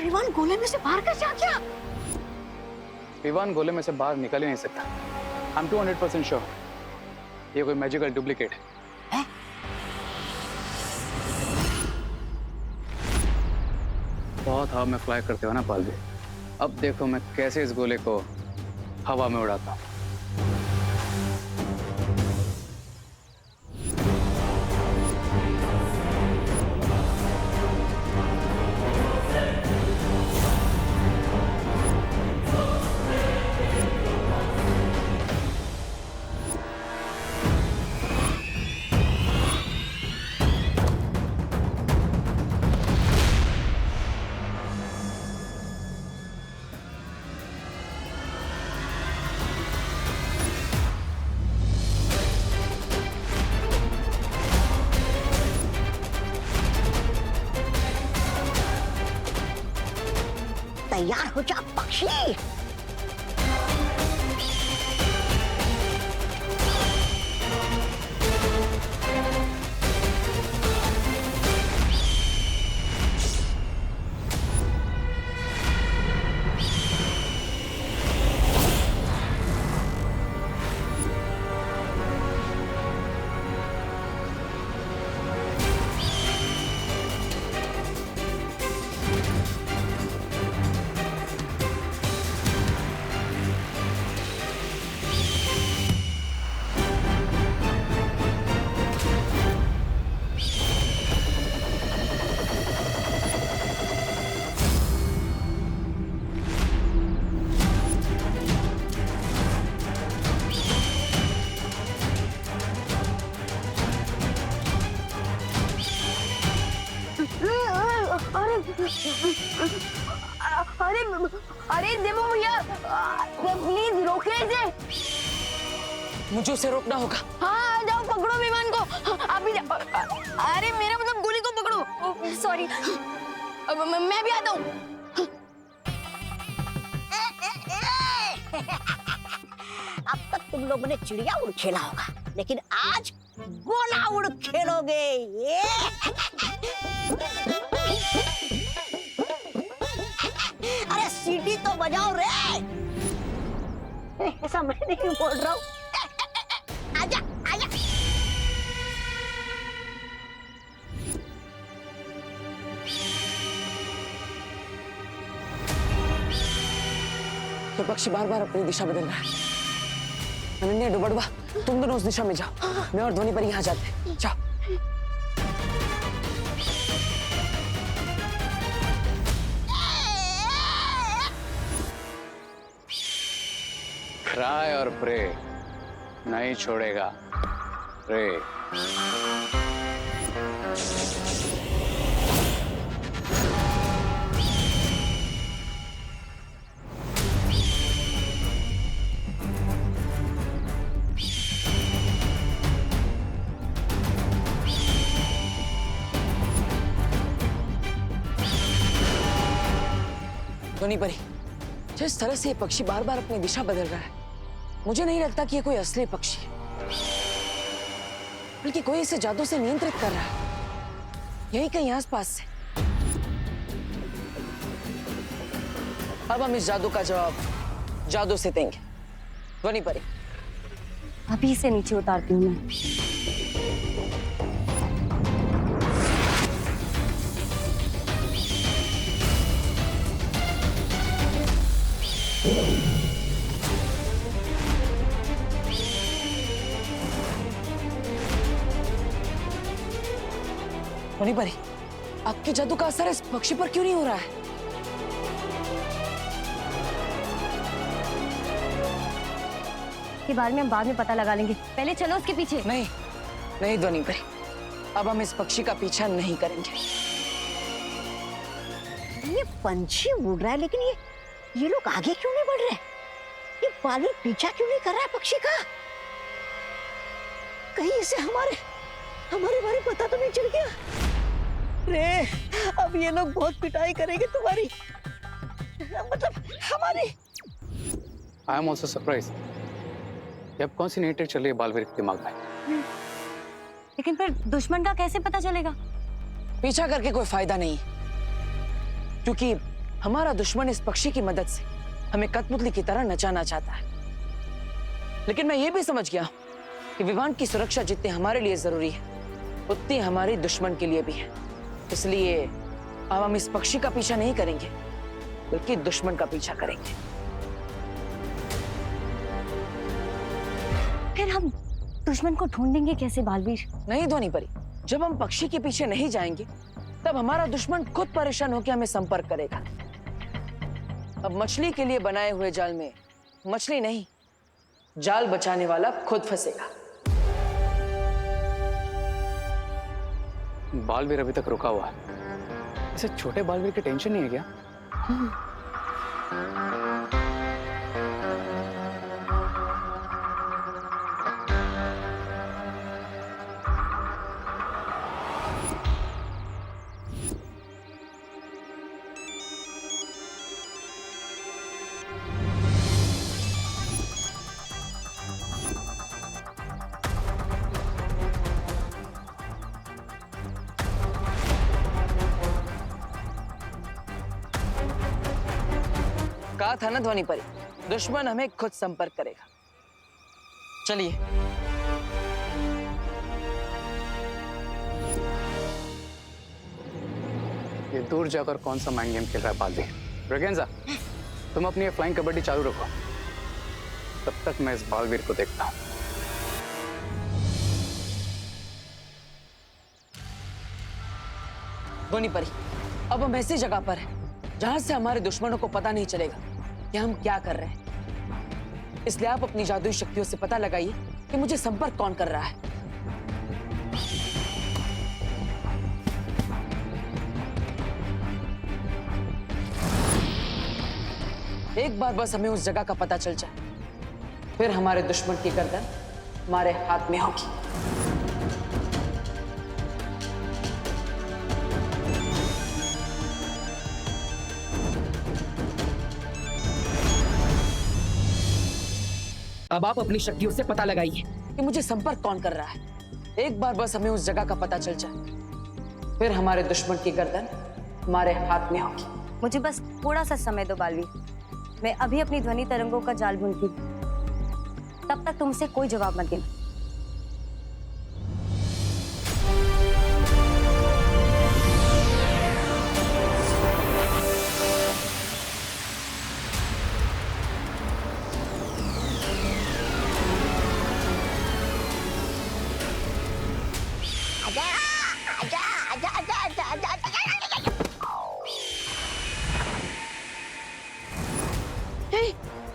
विवान गोले में से बाहर कैसे आ गया? विवान गोले में से बाहर निकल ही नहीं सकता। I'm 200% श्योर ये कोई मैजिकल डुप्लीकेट है। बहुत हवा में फ्लाई करते हो ना पालवी। अब देखो मैं कैसे इस गोले को हवा में उड़ाता हूँ। तैयार हो जा पक्षी। अरे अरे देवो भैया प्लीज रोक लीजिए। मुझे उसे रोकना होगा। हाँ जाओ पकड़ो विमान को। आप भी जाओ। अरे मेरा मतलब गोली को पकड़ो। सॉरी मैं भी आता हूँ। अब तक तुम लोगों ने चिड़िया उड़ खेला होगा, लेकिन आज गोला उड़ खेलोगे। ये अरे सीटी तो बजाओ रे। ऐसा मैं नहीं बोल रहा हूँ। आजा आजा। तो पक्षी बार बार अपनी दिशा बदल रहा है। अनन्या डुबड़ुआ तुम दोनों उस दिशा में जाओ, मैं और ध्वनि पर यहाँ जाते हैं। जाओ। ट्राई और प्रे नहीं छोड़ेगा। प्रे ध्वनि परी, जिस तरह से ये पक्षी बार बार अपनी दिशा बदल रहा है, मुझे नहीं लगता कि ये कोई असली पक्षी है, बल्कि कोई इसे जादू से नियंत्रित कर रहा है, यही कहीं आसपास से। अब हम इस जादू का जवाब जादू से देंगे। ध्वनि परी, अभी इसे नीचे उतारती हूँ मैं। ध्वनि परी, आपके जादू का असर इस पक्षी पर क्यों नहीं हो रहा है? के बारे में हम बाद में पता लगा लेंगे, पहले चलो उसके पीछे। नहीं नहीं ध्वनि परी, अब हम इस पक्षी का पीछा नहीं करेंगे। ये पंछी उड़ रहा है, लेकिन ये लोग आगे क्यों नहीं बढ़ रहे? ये बालू पीछा क्यों नहीं कर रहा है पक्षी का? कहीं इसे हमारे बारे में पता तो नहीं चल गया? रे, अब ये लोग बहुत पिटाई करेंगे तुम्हारी, मतलब हमारी। I am also surprise. अब कौन सी नई ट्रिक चल रही है बालवीर के दिमाग में? लेकिन फिर दुश्मन का कैसे पता चलेगा? पीछा करके कोई फायदा नहीं, क्योंकि हमारा दुश्मन इस पक्षी की मदद से हमें कठपुतली की तरह नचाना चाहता है। लेकिन मैं ये भी समझ गया कि विमान की सुरक्षा जितनी हमारे लिए जरूरी है उतनी हमारे दुश्मन के लिए भी है। इसलिए अब हम इस पक्षी का पीछा नहीं करेंगे बल्कि दुश्मन का पीछा करेंगे। फिर हम दुश्मन को ढूंढेंगे कैसे बालवीर? नहीं ध्वनि परी, जब हम पक्षी के पीछे नहीं जाएंगे तब हमारा दुश्मन खुद परेशान होकर हमें संपर्क करेगा। अब मछली के लिए बनाए हुए जाल में मछली नहीं, जाल बचाने वाला खुद फंसेगा। बालवीर अभी तक रुका हुआ है। इसे छोटे बालवीर की टेंशन नहीं है क्या? कहा था ना ध्वनि परी, दुश्मन हमें खुद संपर्क करेगा। चलिए। ये दूर जाकर कौन सा माइंड गेम खेल रहा है बालवीर? ब्रेगेंजा, तुम अपनी फ्लाइंग कबड्डी चालू रखो, तब तक मैं इस बालवीर को देखता हूं। ध्वनि परी, अब हम ऐसी जगह पर हैं जहां से हमारे दुश्मनों को पता नहीं चलेगा कि हम क्या कर रहे हैं। इसलिए आप अपनी जादुई शक्तियों से पता लगाइए कि मुझे संपर्क कौन कर रहा है। एक बार बस हमें उस जगह का पता चल जाए, फिर हमारे दुश्मन की गर्दन हमारे हाथ में होगी। अब आप अपनी शक्तियों से पता लगाइए कि मुझे संपर्क कौन कर रहा है। एक बार बस हमें उस जगह का पता चल जाए, फिर हमारे दुश्मन की गर्दन हमारे हाथ में होगी। मुझे बस थोड़ा सा समय दो बालवीर, मैं अभी अपनी ध्वनि तरंगों का जाल बुनती हूँ। तब तक तुमसे कोई जवाब मत देना।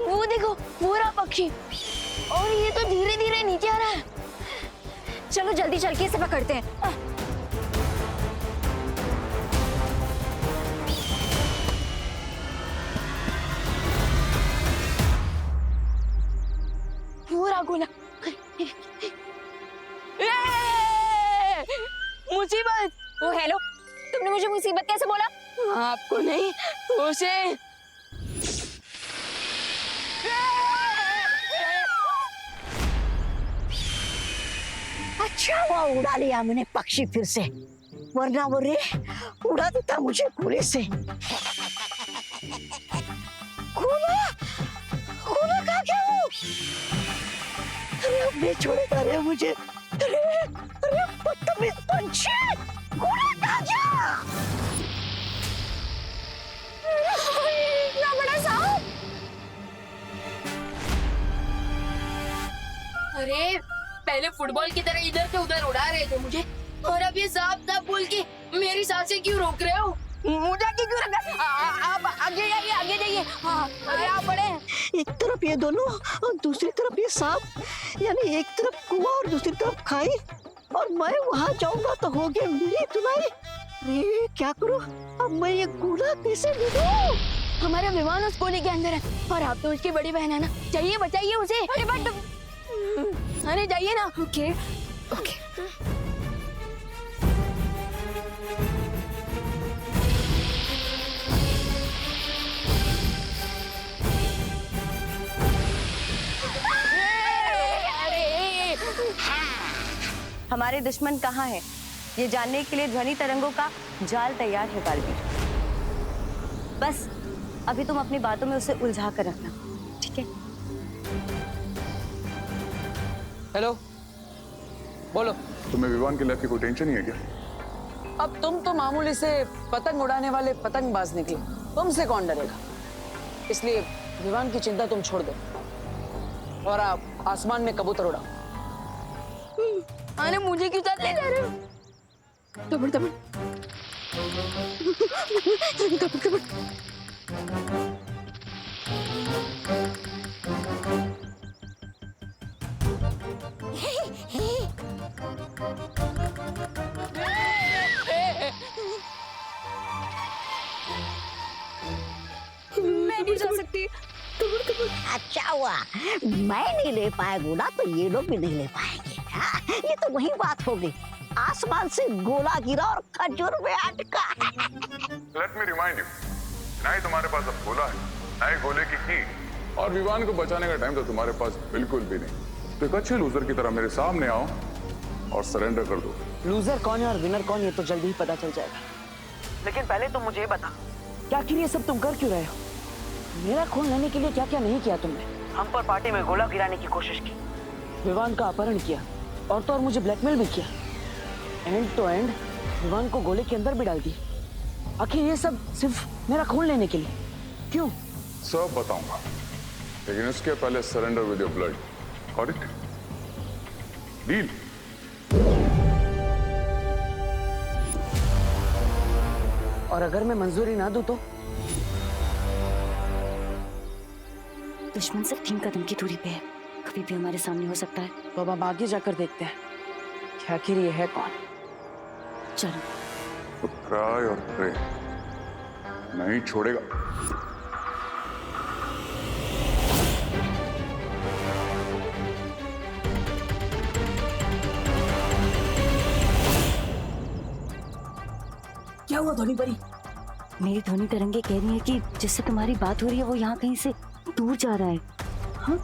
वो देखो, वो रहा पक्षी, और ये तो धीरे धीरे नीचे आ रहा है। चलो जल्दी चल के इसे पकड़ते हैं। वो रहा गोला। मुसीबत! ओ हेलो, तुमने मुझे मुसीबत कैसे बोला? आपको नहीं, उसे। अच्छा हुआ उड़ा लिया मैंने पक्षी फिर से, वरना वो रे उड़ा देता मुझे गोले से। गोला, गोला कहाँ गया वो? अरे अब नहीं छोड़ेगा रे मुझे। अरे अरे बदतमीज पंछी, गोला कहाँ गया? इतना बड़ा सांप! अरे पहले फुटबॉल की तरह इधर से उधर उड़ा रहे थे मुझे, और अब ये सांप सांप बोल के मेरी सांसें क्यों रोक रहे हो? मुझे क्यों रखा? आप आगे जाइए, आगे जाइए। हाँ, अरे आप बड़े। एक तरफ ये दोनों और दूसरी तरफ ये सांप, यानी एक तरफ कुआं और दूसरी तरफ खाई, और मैं वहां जाऊंगा तो हो गया मेरी धुलाई। अरे क्या करूं अब, मैं ये गोला कैसे ढूंढूं? हमारा विमान उस कोने के अंदर है, और आप तो उसकी बड़ी बहन है ना, चाहिए बचाइए उसे। अरे बट, अरे जाइए ना। Okay okay. हमारे दुश्मन कहाँ है, ये जानने के लिए ध्वनि तरंगों का जाल तैयार है बालवीर। बस अभी तुम अपनी बातों में उसे उलझा कर रखना, ठीक है? हेलो, बोलो। तुम्हें विवान की लाइफ की कोई टेंशन नहीं है क्या? अब तुम तो मामूली से पतंग उड़ाने वाले पतंगबाज निकले, तुमसे कौन डरेगा? इसलिए विवान की चिंता तुम छोड़ दो और आप आसमान में कबूतर उड़ाओ। अरे मुझे क्यों साथ ले जा रहे हो? तबड़ तबड़ तबड़ तबड़। मैं नहीं जा सकती। अच्छा हुआ मैं नहीं ले पाया गोला तो ये लोग भी नहीं ले पाएंगे। हाँ, ये तो वही बात हो गई, आसमान से गोला गिरा और खजूर में अटका। लेट मी रिमाइंड यू, ना ही तुम्हारे पास अब गोला है, ना ही गोले की और विवान को बचाने का टाइम तो तुम्हारे पास बिल्कुल भी नहीं। तो एक अच्छे लूजर की तरह मेरे सामने आओ और सरेंडर कर दो। लूजर कौन है और विनर कौन, ये तो जल्दी ही पता चल जाएगा। लेकिन पहले तुम मुझे बता, क्या आखिर ये सब तुम कर क्यों रहे हो? मेरा खून लेने के लिए क्या क्या नहीं किया तुमने? हम पर पार्टी में गोला गिराने की कोशिश की, विवान का अपहरण किया और तो और मुझे ब्लैकमेल भी किया। एंड टू एंड विवान को गोले के अंदर भी डाल दिया। आखिर ये सब सिर्फ मेरा खून लेने के लिए क्यों? सब बताऊंगा, लेकिन उसके पहले surrender with your blood. Got it? Deal? और अगर मैं मंजूरी ना दूं तो? दुश्मन सिर्फ 3 कदम की दूरी पे है, कभी भी हमारे सामने हो सकता है। तो अब हम आगे जाकर देखते हैं कि आखिर ये है कौन। चलो। तो ट्राई और प्रे, नहीं छोड़ेगा। क्या हुआ धोनी परी? मेरी ध्वनि तरंगे कह रही है कि जिससे तुम्हारी बात हो रही है वो यहाँ कहीं से दूर जा रहा है। हाँ?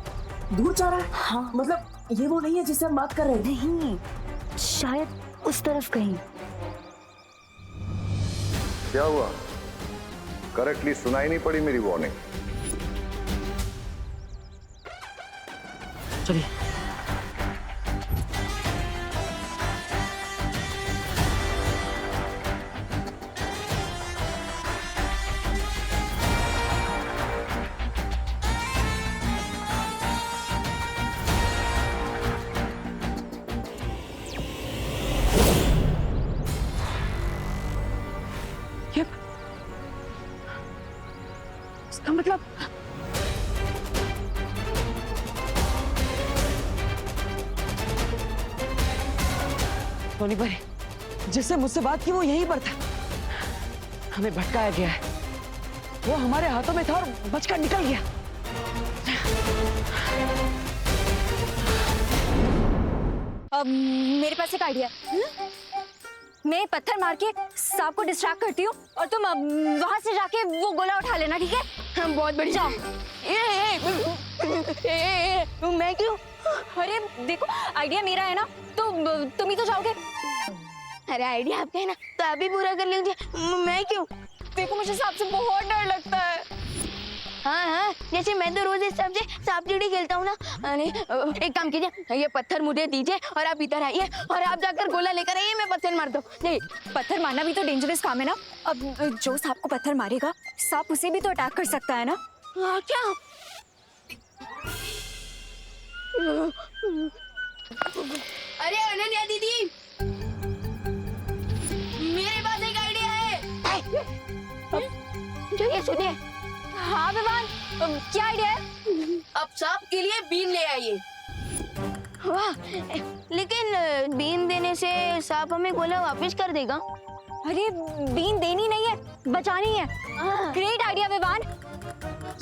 दूर जा रहा है? हाँ। मतलब ये वो नहीं है जिससे हम बात कर रहे थे? नहीं, शायद उस तरफ कहीं। क्या हुआ? करेक्टली सुनाई नहीं पड़ी मेरी वार्निंग? चलिए। इसका मतलब धोनी परी, जिससे मुझसे बात की वो यहीं पर था। हमें भटकाया गया है, वो हमारे हाथों में था और बचकर निकल गया। अब मेरे पास एक आइडिया। मैं पत्थर मार के सांप को डिस्ट्रैक्ट करती हूँ और तुम वहां से जाके वो गोला उठा लेना, ठीक है? बहुत बढ़िया। मैं क्यों? अरे देखो, आइडिया मेरा है ना, तो तुम ही तो जाओगे। अरे आइडिया आपका है ना, तो आप ही पूरा कर लीजिए। मैं क्यों? देखो मुझे सांप से बहुत डर लगता है। हाँ हाँ, जैसे मैं तो रोज इस सांप से सांप सीढ़ी खेलता हूँ ना। अरे एक काम कीजिए, ये पत्थर मुझे दीजिए और आप इधर आइए और आप जाकर गोला लेकर आइए, मैं पत्थर मार दूँ। नहीं, पत्थर मारना भी तो डेंजरस काम है ना। अब जो सांप को पत्थर मारेगा, सांप उसे भी तो अटैक कर सकता है ना। हाँ क्या? अरे अनन्या दीदी, मेरे पास एक आइडिया है। जो ये सुनिए। हाँ विवान, क्या आइडिया है? अब सांप के लिए बीन ले आइए। वाह, लेकिन बीन देने से सांप हमें गोला वापस कर देगा। अरे बीन देनी नहीं है, बचानी है। Great idea Vivaan,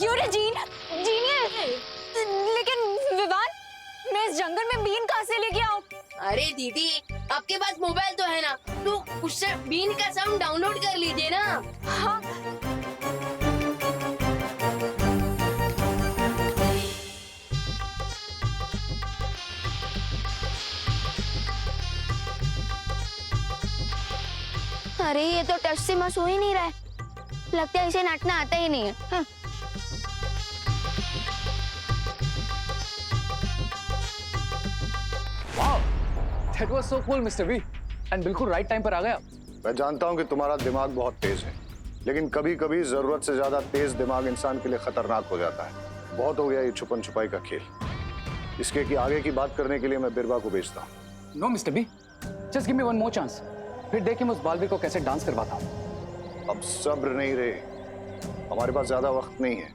you're a genius. लेकिन विवान, मैं इस जंगल में बीन कहाँ से लेके आऊँ? अरे दीदी, आपके पास मोबाइल तो है ना, तो उससे बीन का साउंड डाउनलोड कर लीजिए ना। हाँ। अरे ये तो टच से मस हो ही नहीं रहा है। लगता है इसे नाचना आता ही नहीं है। हाँ। Wow, that was so cool, Mr. V. And बिल्कुल राइट टाइम पर आ गया। मैं जानता हूं कि तुम्हारा दिमाग बहुत तेज है, लेकिन कभी कभी जरूरत से ज्यादा तेज दिमाग इंसान के लिए खतरनाक हो जाता है। बहुत हो गया ये छुपन छुपाई का खेल। इसके कि आगे की बात करने के लिए मैं बिरबा को भेजता हूँ। No mister B, just give me one more chance, फिर देखें मैं उस बालवीर को कैसे डांस करवाता हूँ। अब सब्र नहीं रहे, हमारे पास ज्यादा वक्त नहीं है।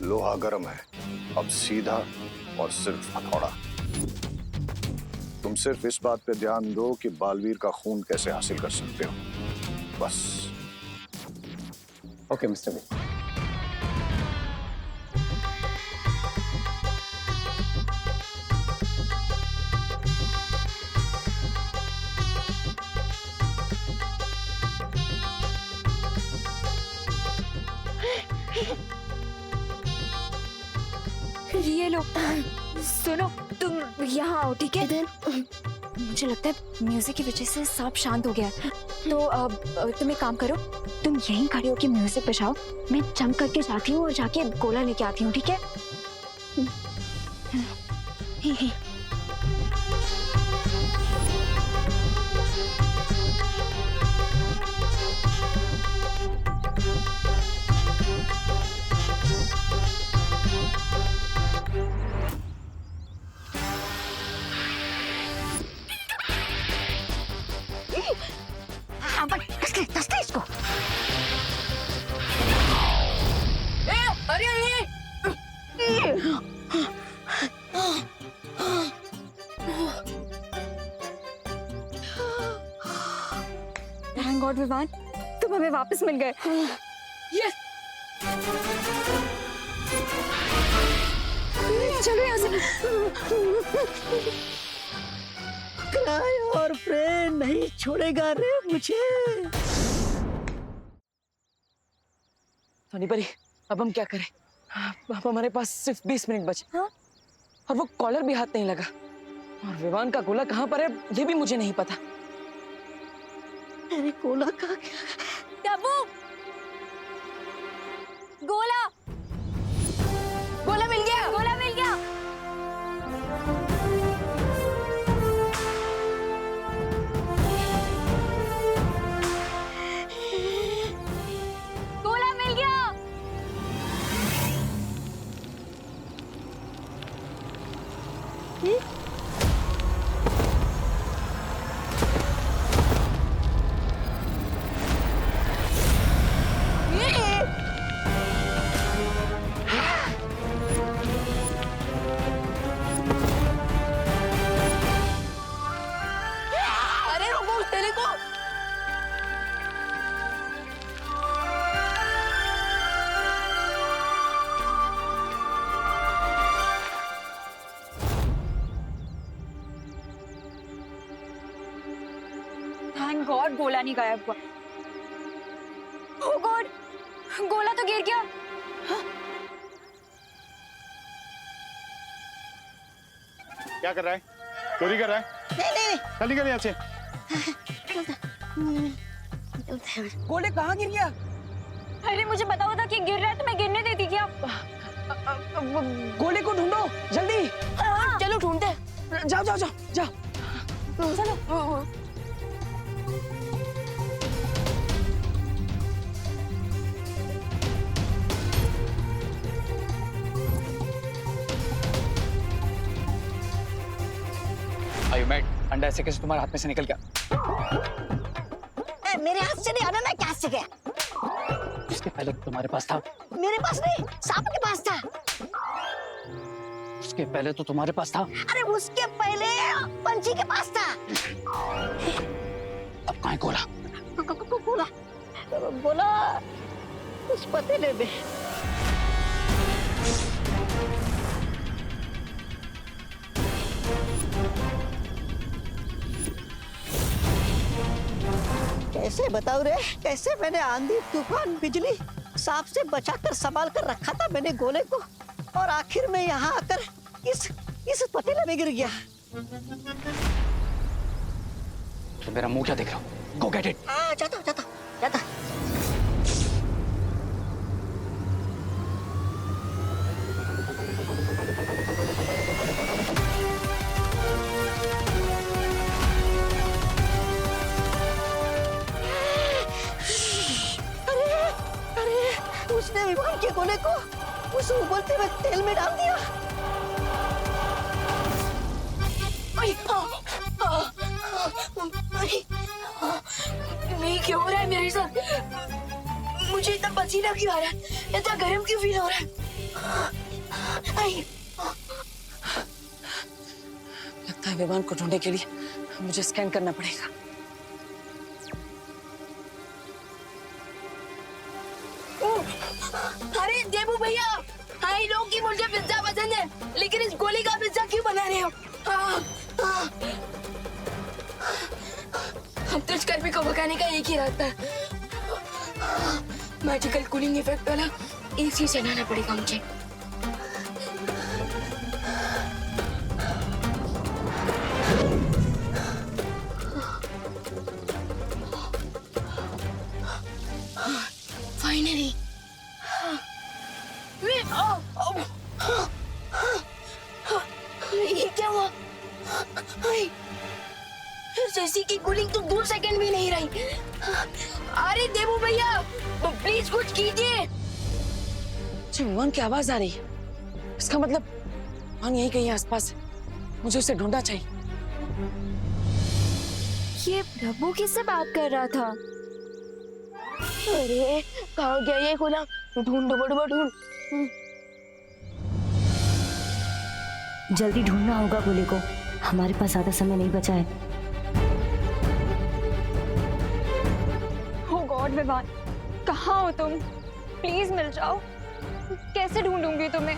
लोहा गर्म है, अब सीधा और सिर्फ हथौड़ा। तुम सिर्फ इस बात पे ध्यान दो कि बालवीर का खून कैसे हासिल कर सकते हो, बस। Okay mister B. ये लो, सुनो, तुम यहाँ आओ, ठीक है? मुझे लगता है म्यूजिक की वजह से सांप शांत हो गया है। तो तुम एक काम करो, तुम यहीं खड़े हो के म्यूजिक बजाओ, मैं जंप करके जाती हूँ और जाके गोला लेके आती हूँ, ठीक है? इसको अरे थैंक गॉड विवान, तुम हमें वापस मिल गए। यस, चलो यहाँ से। क्राई और प्रे नहीं छोड़ेगा रे मुझे। सोनी परी, अब हम क्या करें? अब हमारे पास सिर्फ 20 मिनट बचे। हाँ? और वो कॉलर भी हाथ नहीं लगा, और विवान का गोला कहाँ पर है ये भी मुझे नहीं पता। अरे गोला कहाँ गया? तब्बू, गोला, गोला मिल गया। गोला मिल गया। गोला मिल गया। अरे रुको उस तेले को। थैंक गॉड गोला नहीं गायब हुआ। ओह गॉड, गोला तो गिर गया। क्या कर रहा है? चोरी कर रहा है? नहीं चल निकल यहाँ से। गोले कहाँ गिर गया? अरे मुझे पता होता कि गिर रहा है तो मैं गिरने देती क्या? गोले को ढूंढो जल्दी। चलो ढूंढते। जाओ जाओ जाओ जाओ। चलो। Are you mad? अंडा ऐसे कैसे तुम्हारे हाथ में से निकल गया? मेरे हाथ से नहीं, मैं क्या से गया? उसके पहले तुम्हारे पास था। मेरे पास नहीं, सांप के पास था। उसके पहले तो तुम्हारे पास था। अरे उसके पहले पंछी के पास था। अब कहाँ है गोला? बोला बोला उस पतीले में। कैसे बताओ रे, कैसे मैंने आंधी तूफान बिजली सांप से बचाकर संभाल कर रखा था मैंने गोले को, और आखिर में यहाँ आकर इस पतीले में गिर गया। तो मेरा मुंह क्या देख रहा हो? गो गेट इट। हाँ जाता जाता जाता। अरे अरे उसने विमान के गोले को उस उबलते हुए तेल में डाल दिया। नहीं, क्या हो रहा है मेरे साथ? मुझे इतना पसीना क्यों आ रहा है? इतना गर्म क्यों फील हो रहा है? आई, लगता है विमान को ढूंढने के लिए मुझे स्कैन करना पड़ेगा। अरे देबू भैया, आई नो कि मुझे पिज्जा पसंद है, लेकिन इस गोली का पिज्जा क्यों बना रहे हो? हम तो इस गर्मी को भगाने का एक ही रास्ता है, मैजिकल कूलिंग इफेक्ट वाला एसी चलाना पड़ेगा मुझे। फाइनली ये क्या हुआ? इस एसी की कूलिंग तो 2 सेकंड भी नहीं रही। अरे देबू भैया, प्लीज कुछ कीजिए। मुझे विमान की आवाज आ रही है, इसका मतलब विमान यहीं कहीं आसपास है, मुझे उसे ढूंढना चाहिए। ये प्रभु किससे बात कर रहा था? अरे कहाँ गया ये गोला? ढूंढ बड़बड़ ढूंढ। जल्दी ढूंढना होगा गोले को, हमारे पास ज्यादा समय नहीं बचा है। ओ गॉड विवान, कहाँ हो तुम? प्लीज मिल जाओ। कैसे ढूंढूंगी तुम्हें?